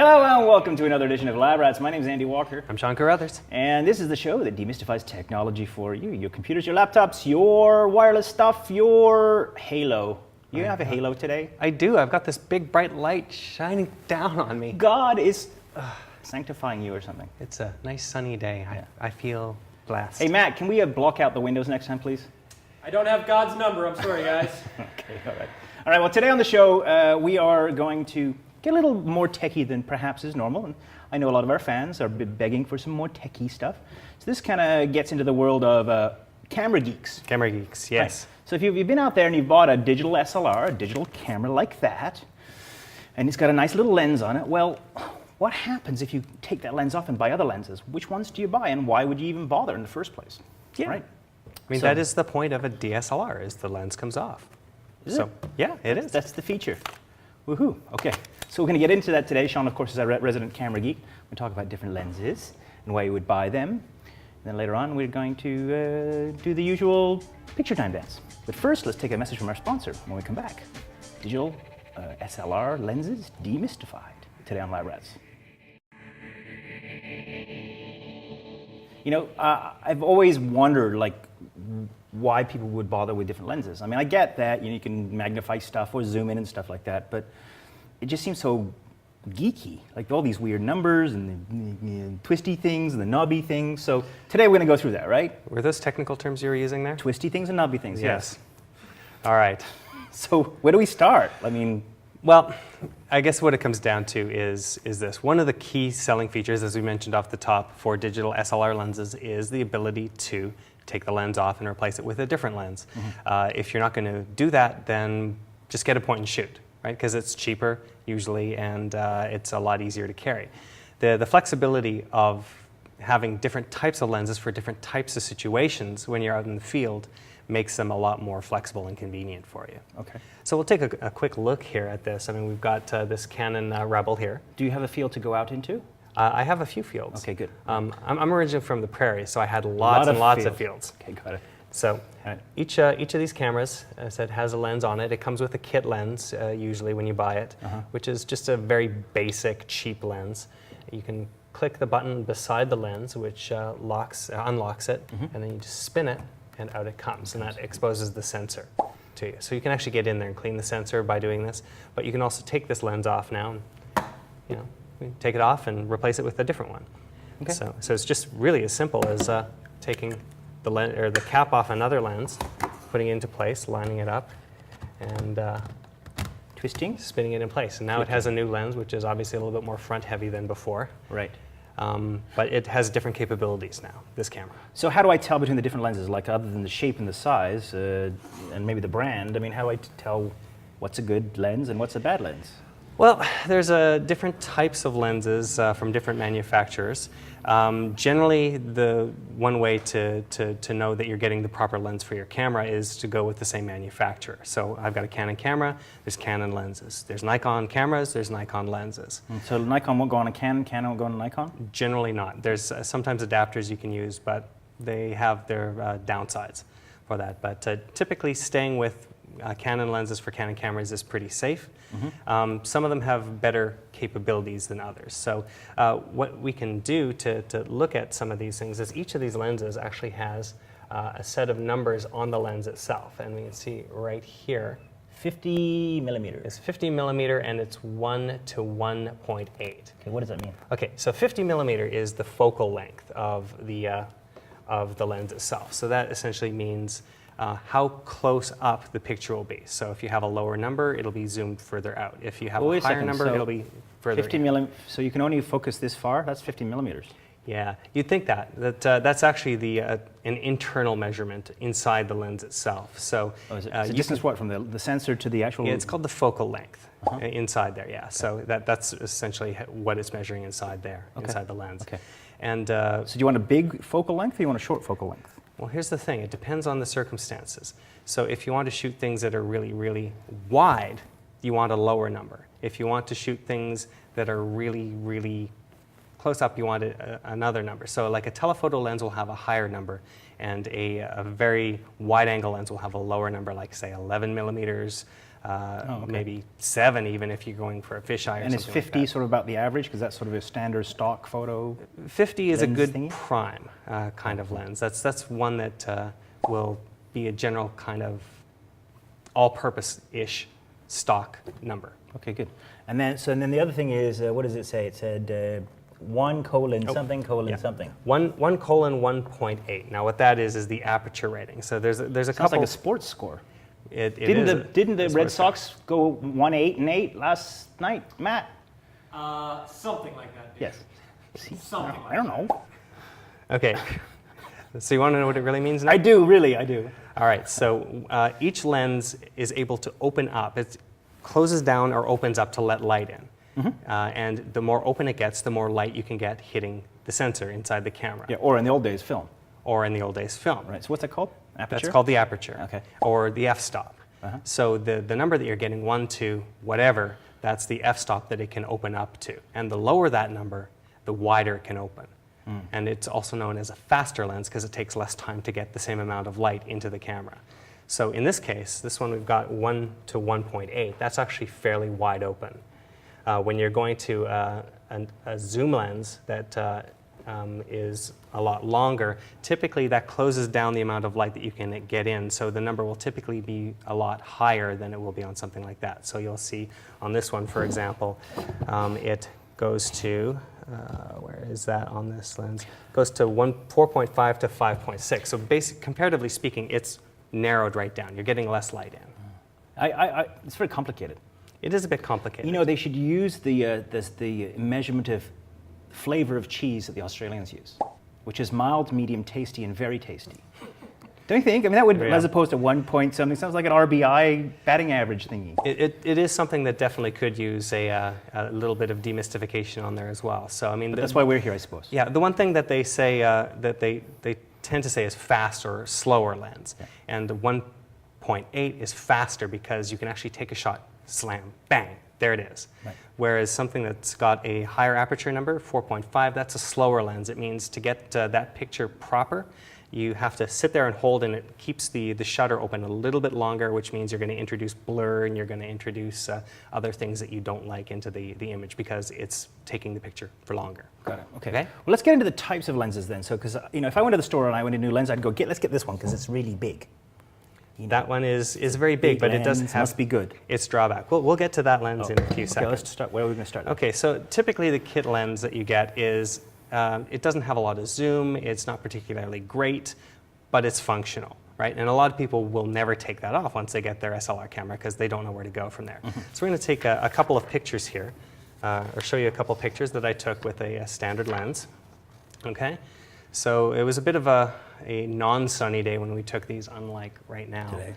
Hello and welcome to another edition of Lab Rats. My name is Andy Walker. I'm Sean Carruthers. And this is the show that demystifies technology for you. Your computers, your laptops, your wireless stuff, your Halo. You have a Halo today? I do. I've got this big bright light shining down on me. God is sanctifying you or something. It's a nice sunny day. Yeah. I feel blessed. Hey Matt, can we block out the windows next time, please? I don't have God's number. I'm sorry, guys. Okay, all right. All right, well, today on the show, we are going to get a little more techie than perhaps is normal. And I know a lot of our fans are begging for some more techie stuff. So this kind of gets into the world of camera geeks. Camera geeks, yes. Right. So if you've been out there and you've bought a digital SLR, a digital camera like that, and it's got a nice little lens on it, well, what happens if you take that lens off and buy other lenses? Which ones do you buy, and why would you even bother in the first place? Yeah. Right? I mean, that is the point of a DSLR, is the lens comes off. Is it? Yeah, it is. That's the feature. Woohoo. Okay. So we're going to get into that today. Sean, of course, is our resident camera geek. We'll talk about different lenses and why you would buy them. And then later on, we're going to do the usual picture time dance. But first, let's take a message from our sponsor when we come back. Digital SLR lenses demystified today on Lab Rats. You know, I've always wondered, like, why people would bother with different lenses. I mean, I get that you can magnify stuff or zoom in and stuff like that, but it just seems so geeky, like all these weird numbers and the twisty things and the knobby things. So today we're going to go through that, right? Were those technical terms you were using there? Twisty things and knobby things, yes. All right. So where do we start? I mean, well, I guess what it comes down to is this. One of the key selling features, as we mentioned off the top, for digital SLR lenses is the ability to take the lens off and replace it with a different lens. Mm-hmm. If you're not going to do that, then just get a point and shoot, right? Because it's cheaper usually, and it's a lot easier to carry. The flexibility of having different types of lenses for different types of situations when you're out in the field makes them a lot more flexible and convenient for you. okay. So we'll take a quick look here at this. I mean, we've got this Canon Rebel here. Do you have a field to go out into? I have a few fields. Okay, good. I'm originally from the prairie, so I had lots and lots of fields. Okay, got it. So each of these cameras, as I said, has a lens on it. It comes with a kit lens, usually when you buy it, which is just a very basic, cheap lens. You can click the button beside the lens, which unlocks it, and then you just spin it, and out it comes, and that exposes the sensor to you. So you can actually get in there and clean the sensor by doing this, but you can also take this lens off now, and take it off and replace it with a different one. Okay. So it's just really as simple as taking the cap off another lens, putting it into place, lining it up, and twisting, spinning it in place. And now it has a new lens, which is obviously a little bit more front heavy than before. Right. But it has different capabilities now, this camera. So how do I tell between the different lenses, like other than the shape and the size, and maybe the brand? I mean, how do I tell what's a good lens and what's a bad lens? Well, there's different types of lenses from different manufacturers. Generally, the one way to know that you're getting the proper lens for your camera is to go with the same manufacturer. So I've got a Canon camera, there's Canon lenses. There's Nikon cameras, there's Nikon lenses. So Nikon won't go on a Canon, Canon won't go on a Nikon? Generally not. There's sometimes adapters you can use, but they have their downsides for that. But typically staying with Canon lenses for Canon cameras is pretty safe. Mm-hmm. Some of them have better capabilities than others. So what we can do to look at some of these things is each of these lenses actually has a set of numbers on the lens itself. And we can see right here. 50 millimeters. It's 50 millimeter and it's 1 to 1.8. Okay, what does that mean? Okay, so 50 millimeter is the focal length of the lens itself. So that essentially means how close up the picture will be. So if you have a lower number, it'll be zoomed further out. If you have a higher number, it'll be further 50 millimeters. So you can only focus this far? That's 50 millimeters. Yeah, you'd think that's actually an internal measurement inside the lens itself. So is it distance what, from the sensor to the actual? Yeah, it's called the focal length inside there, yeah. Okay. So that's essentially what it's measuring inside there, inside the lens. Okay. And so do you want a big focal length or you want a short focal length? Well, here's the thing. It depends on the circumstances. So if you want to shoot things that are really, really wide, you want a lower number. If you want to shoot things that are really, really close up, you want another number. So like a telephoto lens will have a higher number, and a very wide angle lens will have a lower number, like say 11 millimeters, okay. maybe 7 even if you're going for a fisheye or And is something 50 like sort of about the average? Because that's sort of a standard stock photo. that. 50 is a lens good thingy? prime kind of lens. That's one that will be a general kind of all-purpose-ish stock number. Okay, good. And then the other thing is, what does it say? It said 1 colon something colon yeah. something. 1:1.8. Now what that is the aperture rating. So there's a Sounds couple. like a sports score. It Didn't is the a Red sports car. Sox go 1-8-8 last night, Matt? Something like that. Dude. Yes. See, Something I don't know. Okay. So you want to know what it really means now? I do, really, I do. All right. So each lens is able to open up. It closes down or opens up to let light in. And the more open it gets, the more light you can get hitting the sensor inside the camera. Yeah, or in the old days, film. Or in the old days, film. Right. So what's that called? Aperture. That's called the aperture. Okay. Or the f-stop. So the number that you're getting, 1 to whatever, that's the f-stop that it can open up to. And the lower that number, the wider it can open. And it's also known as a faster lens because it takes less time to get the same amount of light into the camera. So in this case, this one we've got 1 to 1.8. That's actually fairly wide open. When you're going to a zoom lens that is a lot longer, typically that closes down the amount of light that you can get in, so the number will typically be a lot higher than it will be on something like that. So you'll see on this one, for example, it goes to, where is that on this lens? It goes to 4.5 to 5.6. So comparatively speaking, it's narrowed right down. You're getting less light in. It's very complicated. It is a bit complicated. You know, they should use the measurement of flavor of cheese that the Australians use, which is mild, medium, tasty, and very tasty. Don't you think? I mean, that would, Yeah. as opposed to 1 point something, sounds like an RBI batting average thingy. It is something that definitely could use a little bit of demystification on there as well. So I mean, But that's why we're here, I suppose. yeah, the one thing that they say that they tend to say is fast or slower lens, and the 1.8 is faster because you can actually take a shot, slam, bang, there it is. Right. Whereas something that's got a higher aperture number, 4.5, that's a slower lens. It means to get that picture proper, you have to sit there and hold, and it keeps the shutter open a little bit longer, which means you're going to introduce blur and you're going to introduce other things that you don't like into the image because it's taking the picture for longer. Got it. Okay. Okay. Well, let's get into the types of lenses then. So, because if I went to the store and I wanted a new lens, I'd go let's get this one because it's really big. That one is very big, but it does lens, have must be good. its drawback. We'll get to that lens in a few Okay, seconds. let's start. Where are we going to start? Okay, so typically the kit lens that you get is, it doesn't have a lot of zoom, it's not particularly great, but it's functional, right? And a lot of people will never take that off once they get their SLR camera because they don't know where to go from there. So we're going to take a couple of pictures here, or show you a couple of pictures that I took with a standard lens, okay? So it was a bit of a non-sunny day when we took these, unlike right now. Today.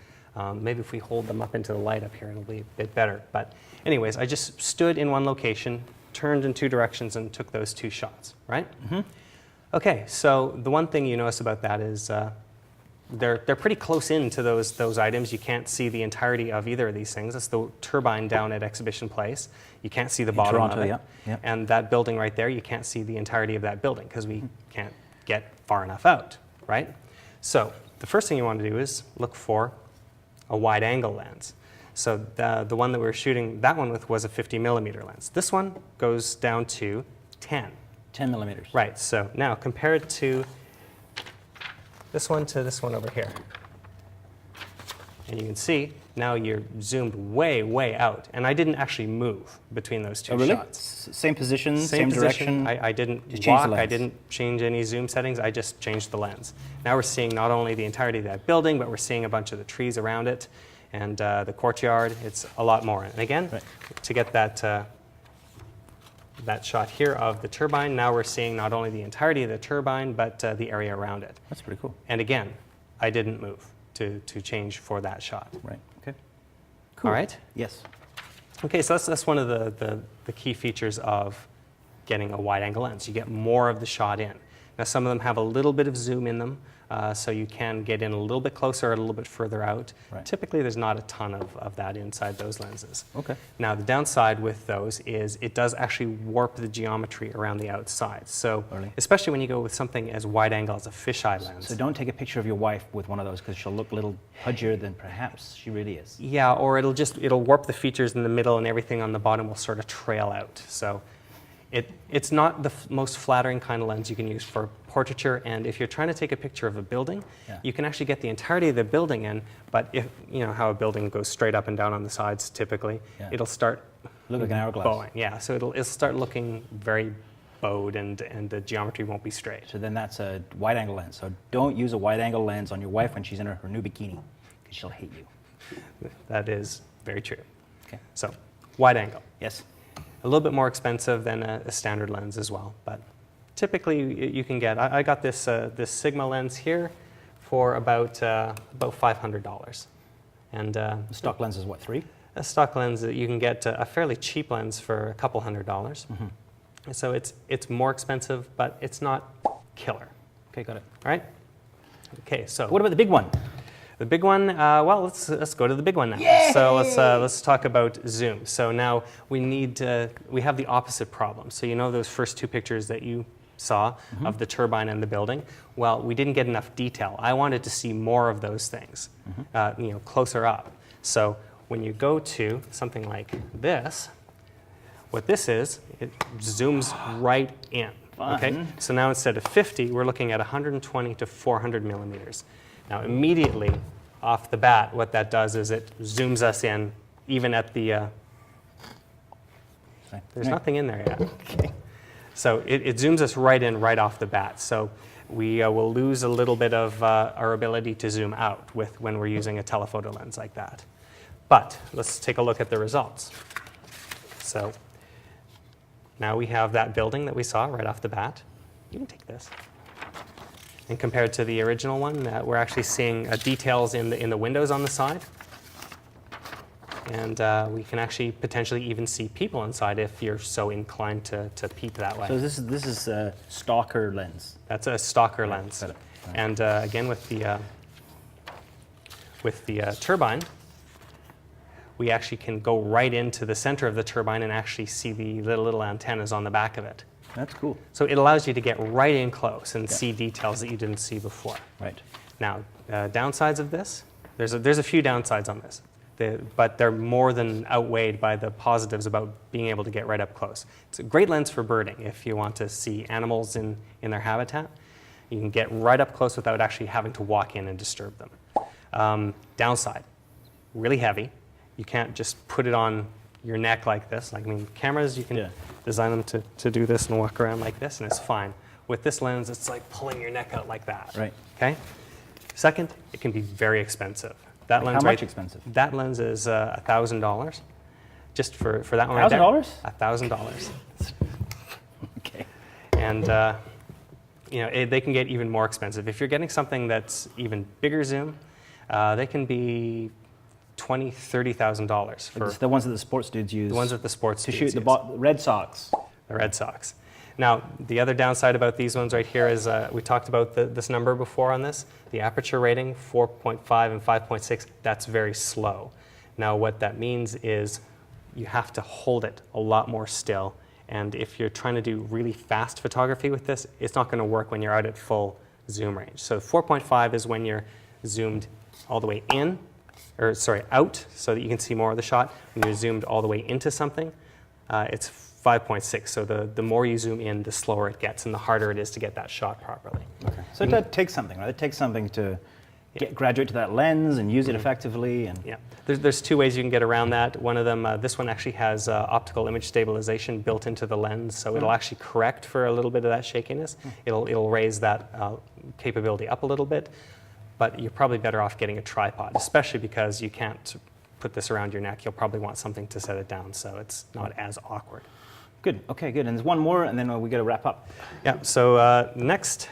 Maybe if we hold them up into the light up here, it'll be a bit better. But anyways, I just stood in one location, turned in 2 directions, and took those 2 shots, right? Okay, so the one thing you notice about that is they're pretty close in to those items. You can't see the entirety of either of these things. That's the turbine down at Exhibition Place. You can't see the bottom Toronto, of it. yeah, yeah. And that building right there, you can't see the entirety of that building because we can't get far enough out, right? So the first thing you want to do is look for a wide angle lens. So the one that we were shooting that one with was a 50 millimeter lens. This one goes down to 10. 10 millimeters. Right, so now compare it to this one over here. And you can see now you're zoomed way, way out. And I didn't actually move between those 2 Oh, really? shots. Same position, Same direction. I didn't Just change the walk, I lens. didn't change any zoom settings, I just changed the lens. Now we're seeing not only the entirety of that building, but we're seeing a bunch of the trees around it and the courtyard. It's a lot more. And again, Right. to get that shot here of the turbine, now we're seeing not only the entirety of the turbine, but the area around it. That's pretty cool. And again, I didn't move to change for that shot. Right. Okay. All right? Yes. Okay, so that's one of the key features of getting a wide angle lens. You get more of the shot in. Now, some of them have a little bit of zoom in them, so you can get in a little bit closer or a little bit further out. Right. Typically, there's not a ton of that inside those lenses. Okay. Now, the downside with those is it does actually warp the geometry around the outside. So, Really? especially when you go with something as wide angle as a fisheye lens. So don't take a picture of your wife with one of those because she'll look a little pudgier than perhaps she really is. Yeah, or it'll warp the features in the middle and everything on the bottom will sort of trail out. So it's not the most flattering kind of lens you can use for portraiture, and if you're trying to take a picture of a building, Yeah. you can actually get the entirety of the building in, but if you know how a building goes straight up and down on the sides typically, Yeah. it'll start Look like an hourglass. bowing. Yeah, so it'll start looking very bowed and the geometry won't be straight. So then that's a wide angle lens. So don't use a wide angle lens on your wife when she's in her new bikini because she'll hate you. That is very true. Okay. So wide angle. Yes. A little bit more expensive than a standard lens as well, but typically you can get. I got this this Sigma lens here for about $500, and The stock lens is what, 3? a stock lens you can get a fairly cheap lens for a couple $100. So it's more expensive, but it's not killer. Okay, got it. All right. Okay, so What about the big one? the big one, well, let's go to the big one now. Yay! So let's talk about zoom. So now we have the opposite problem. So you know those first two pictures that you saw of the turbine and the building? Well, we didn't get enough detail. I wanted to see more of those things, closer up. So when you go to something like this, what this is, it zooms right in. Okay. Fun. So now instead of 50, we're looking at 120 to 400 millimeters. Now, immediately off the bat, what that does is it zooms us in, even at the. There's nothing in there yet. Okay. So it zooms us right in, right off the bat. So we will lose a little bit of our ability to zoom out when we're using a telephoto lens like that. But let's take a look at the results. So now we have that building that we saw right off the bat. You can take this. And compared to the original one, we're actually seeing details in the windows on the side. And we can actually potentially even see people inside if you're so inclined to peep that way. So this is a stalker lens. That's a stalker lens. got it. Right. And again, with the turbine, we actually can go right into the center of the turbine and actually see the little antennas on the back of it. That's cool. So it allows you to get right in close and see details that you didn't see before. Right. Now, downsides of this, there's a few downsides on this, but they're more than outweighed by the positives about being able to get right up close. It's a great lens for birding if you want to see animals in their habitat. You can get right up close without actually having to walk in and disturb them. Downside, really heavy. You can't just put it on your neck like this. Like, I mean, cameras, you can design them to do this and walk around like this, and it's fine. With this lens, it's like pulling your neck out like that. Right. Okay? Second, it can be very expensive. That lens How much expensive? That lens is $1,000. Just for that one right there. $1,000? $1,000. Okay. And they can get even more expensive. If you're getting something that's even bigger zoom, they can be $20,000, $30,000 for It's the ones that the sports dudes use. the ones that the sports to dudes shoot use. the Red Sox. The Red Sox. Now, the other downside about these ones right here is we talked about this number before on this. The aperture rating, 4.5 and 5.6, that's very slow. Now, what that means is you have to hold it a lot more still. And if you're trying to do really fast photography with this, it's not going to work when you're out at full zoom range. So 4.5 is when you're zoomed all the way in, out, so that you can see more of the shot. When you're zoomed all the way into something, it's 5.6. So the more you zoom in, the slower it gets, and the harder it is to get that shot properly. Okay. So it takes something, right? It takes something to graduate to that lens and use it effectively. And Yeah, there's two ways you can get around that. One of them, this one actually has optical image stabilization built into the lens, so it'll actually correct for a little bit of that shakiness. It'll raise that capability up a little bit, but you're probably better off getting a tripod, especially because you can't put this around your neck. You'll probably want something to set it down, so it's not as awkward. Good. Okay, good. And there's one more, and then we got to wrap up. Yeah, so next,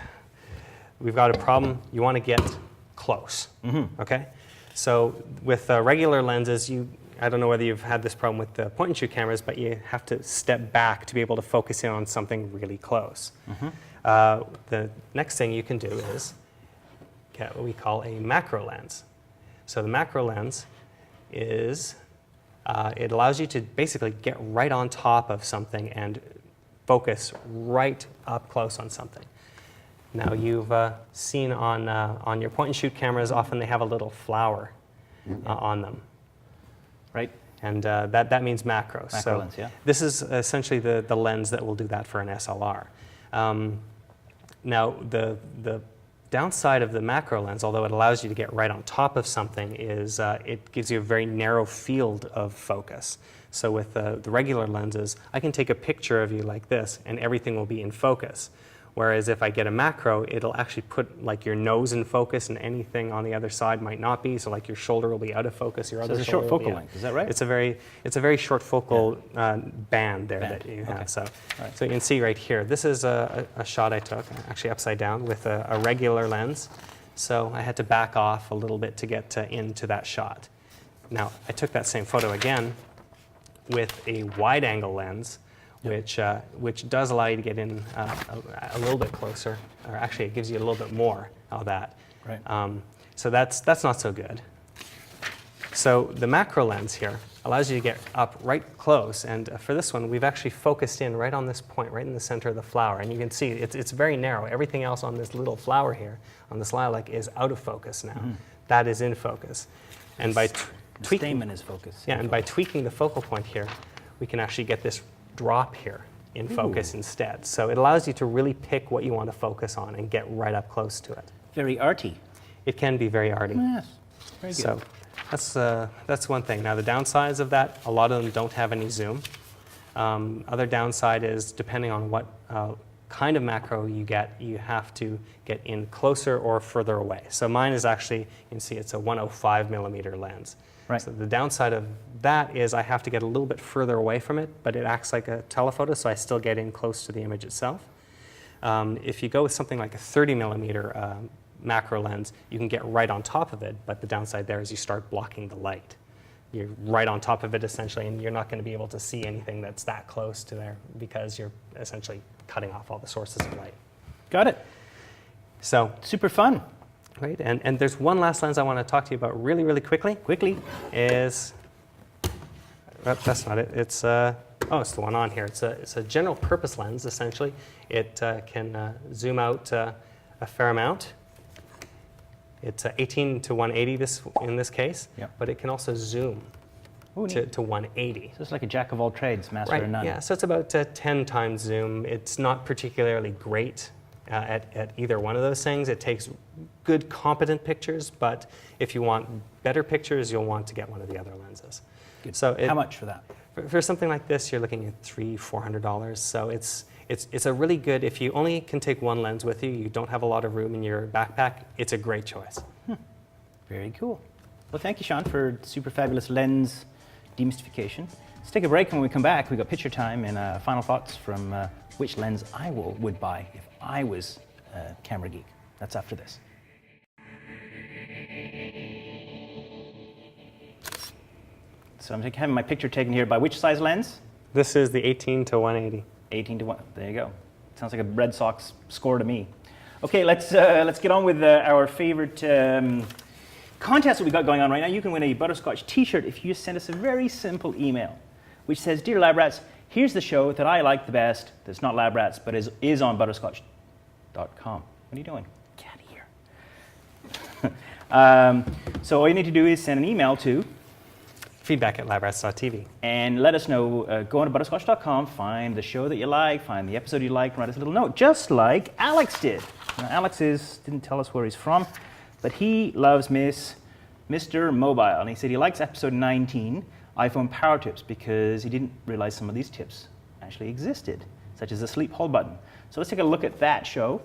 we've got a problem. You want to get close, okay? So with regular lenses, I don't know whether you've had this problem with the point-and-shoot cameras, but you have to step back to be able to focus in on something really close. The next thing you can do is get what we call a macro lens. So the macro lens is, it allows you to basically get right on top of something and focus right up close on something. Now you've seen on your point and shoot cameras, often they have a little flower on them. Right? And that means macro. Macro lens, yeah. This is essentially the lens that will do that for an SLR. Now, the downside of the macro lens, although it allows you to get right on top of something, is it gives you a very narrow field of focus. So with the regular lenses, I can take a picture of you like this, and everything will be in focus. Whereas if I get a macro, it'll actually put like your nose in focus, and anything on the other side might not be. So like your shoulder will be out of focus, your other it's a shoulder short will be focal out. length, is that right? It's a very short focal band there that you have. Okay. So, Right. so you can see right here. This is a shot I took, actually upside down, with a regular lens. So I had to back off a little bit to get into that shot. Now I took that same photo again with a wide-angle lens, which does allow you to get in a little bit closer, or actually it gives you a little bit more of that. Right. So that's not so good. So the macro lens here allows you to get up right close, and for this one we've actually focused in right on this point, right in the center of the flower, and you can see it's very narrow. Everything else on this little flower here, on this lilac, is out of focus now. That is in focus. And by The tweaking, stamen is focused. yeah, and by tweaking the focal point here, we can actually get this drop here in focus instead. So it allows you to really pick what you want to focus on and get right up close to it. Very arty. It can be very arty. Yes. Very good. So that's one thing. Now the downsides of that, a lot of them don't have any zoom. Other downside is, depending on what kind of macro you get, you have to get in closer or further away. So mine is actually, you can see it's a 105 millimeter lens. Right. So the downside of that is I have to get a little bit further away from it, but it acts like a telephoto, so I still get in close to the image itself. If you go with something like a 30 millimeter macro lens, you can get right on top of it, but the downside there is you start blocking the light. You're right on top of it essentially, and you're not going to be able to see anything that's that close to there because you're essentially cutting off all the sources of light. Got it. So, Super fun. right, and there's one last lens I want to talk to you about really, really quickly. Is, that's not it. It's it's the one on here. It's a general purpose lens essentially. It can zoom out a fair amount. It's 18 to 180 in this case, Yep. but it can also zoom Ooh, neat. to 180. So it's like a jack of all trades, master of none. Yeah, so it's about 10 times zoom. It's not particularly great at either one of those things. It takes good, competent pictures, but if you want better pictures, you'll want to get one of the other lenses. Good. So How much for that? For something like this, you're looking at $300-400. So it's a really good, if you only can take one lens with you, you don't have a lot of room in your backpack, it's a great choice. Very cool. Well, thank you, Sean, for super fabulous lens demystification. Let's take a break, and when we come back, we've got picture time and final thoughts from which lens I would buy if I was a camera geek. That's after this. So I'm having my picture taken here by which size lens? This is the 18 to 180. 18 to 1. There you go. Sounds like a Red Sox score to me. Okay, let's get on with our favorite contest that we got going on right now. You can win a Butterscotch t-shirt if you just send us a very simple email, which says, "Dear Lab Rats, here's the show that I like the best that's not Lab Rats, but is on butterscotch.com. What are you doing? Get out of here. So all you need to do is send an email to feedback@labrats.tv. and let us know. Go on to butterscotch.com, find the show that you like, find the episode you like, write us a little note, just like Alex did. Now, Alex didn't tell us where he's from, but he loves Mr. Mobile, and he said he likes episode 19, iPhone power tips, because he didn't realize some of these tips actually existed, such as the sleep hold button. So let's take a look at that show,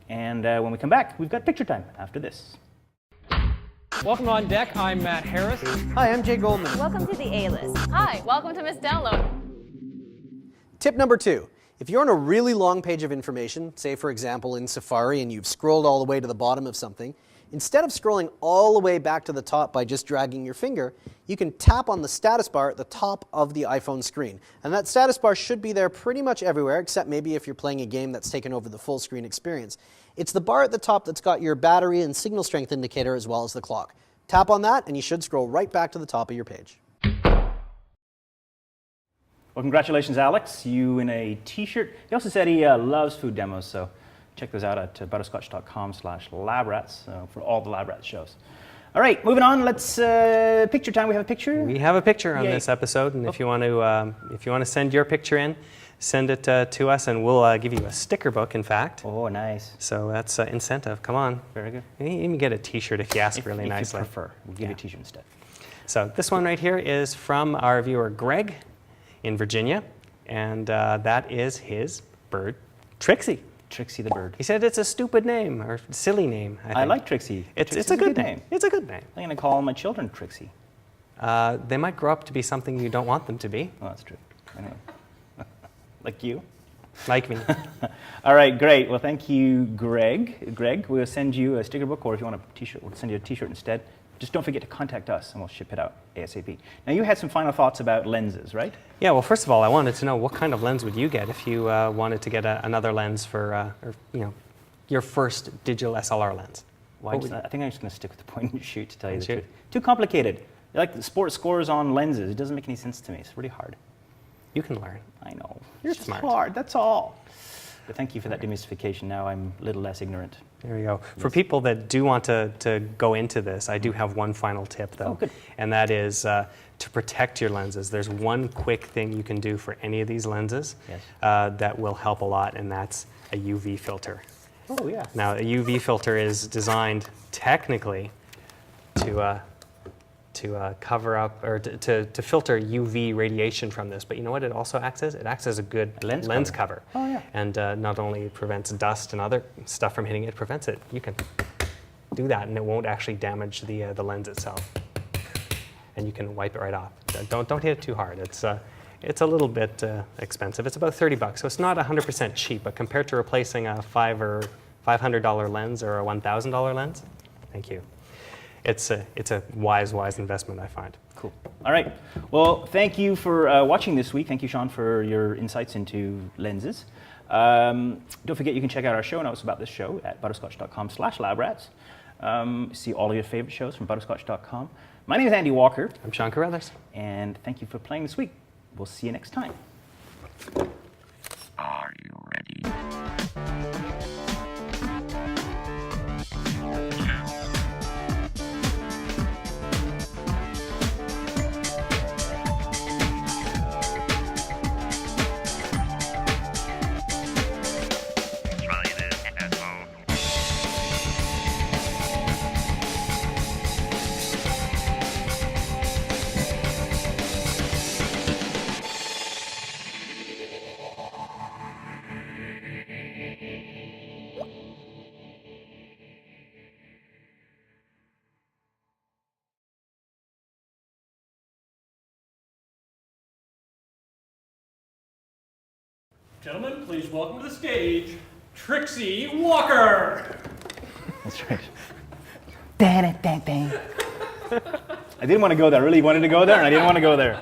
and when we come back, we've got picture time after this. Welcome on deck. I'm Matt Harris. Hi, I'm Jay Goldman. Welcome to the A-List. Hi, welcome to Miss Download. Tip number 2. If you're on a really long page of information, say for example in Safari, and you've scrolled all the way to the bottom of something, Instead of scrolling all the way back to the top by just dragging your finger, you can tap on the status bar at the top of the iPhone screen. And that status bar should be there pretty much everywhere, except maybe if you're playing a game that's taken over the full screen experience. It's the bar at the top that's got your battery and signal strength indicator as well as the clock. Tap on that and you should scroll right back to the top of your page. Well, congratulations, Alex. You in a t-shirt. He also said he loves food demos, so check those out at butterscotch.com/labrats for all the Lab Rats shows. All right, moving on. Let's picture time. We have a picture. We have a picture on Yay. this episode, and if you want to send your picture in, send it to us, and we'll give you a sticker book. In fact. Oh, nice. So that's incentive. Come on. Very good. You can even get a T-shirt if you ask really if nicely. you prefer, we'll give you a t-shirt instead. So this one right here is from our viewer Greg in Virginia, and that is his bird, Trixie. Trixie the bird. He said it's a stupid name or silly name. I think. like Trixie. It's Trixie's a good name. It's a good name. I'm going to call my children Trixie. They might grow up to be something you don't want them to be. Oh, that's true. Anyway. Like you. Like me. All right, great. Well, thank you, Greg. Greg, we'll send you a sticker book, or if you want a t-shirt, we'll send you a t-shirt instead. Just don't forget to contact us, and we'll ship it out ASAP. Now, you had some final thoughts about lenses, right? Yeah, well, first of all, I wanted to know what kind of lens would you get if you wanted to get another lens for, your first digital SLR lens? I think I'm just going to stick with the point and shoot, to tell you the Point and truth. Too complicated. Like the sport scores on lenses. It doesn't make any sense to me. It's really hard. You can learn. I know. You're It's smart. Just hard, that's all. But thank you for that demystification. Now I'm a little less ignorant. There you go. For people that do want to go into this, I do have one final tip, though. Oh, good. And that is to protect your lenses. There's one quick thing you can do for any of these lenses Yes. that will help a lot, and that's a UV filter. Oh, yeah. Now, a UV filter is designed technically to cover up or to filter UV radiation from this. But you know what it also acts as? It acts as a good lens cover. Oh, yeah. And not only prevents dust and other stuff from hitting it, prevents it. You can do that and it won't actually damage the lens itself. And you can wipe it right off. Don't hit it too hard. It's a little bit expensive. It's about $30, so it's not 100% cheap, but compared to replacing a $500 lens or a $1,000 lens, thank you. It's a wise investment, I find. Cool. All right. Well, thank you for watching this week. Thank you, Sean, for your insights into lenses. Don't forget you can check out our show notes about this show at butterscotch.com/labrats. See all of your favorite shows from butterscotch.com. My name is Andy Walker. I'm Sean Carruthers. And thank you for playing this week. We'll see you next time. Are you ready? Try this at home. Gentlemen, please welcome to the stage, Trixie Walker. That's right. I didn't want to go there. I really wanted to go there, and I didn't want to go there.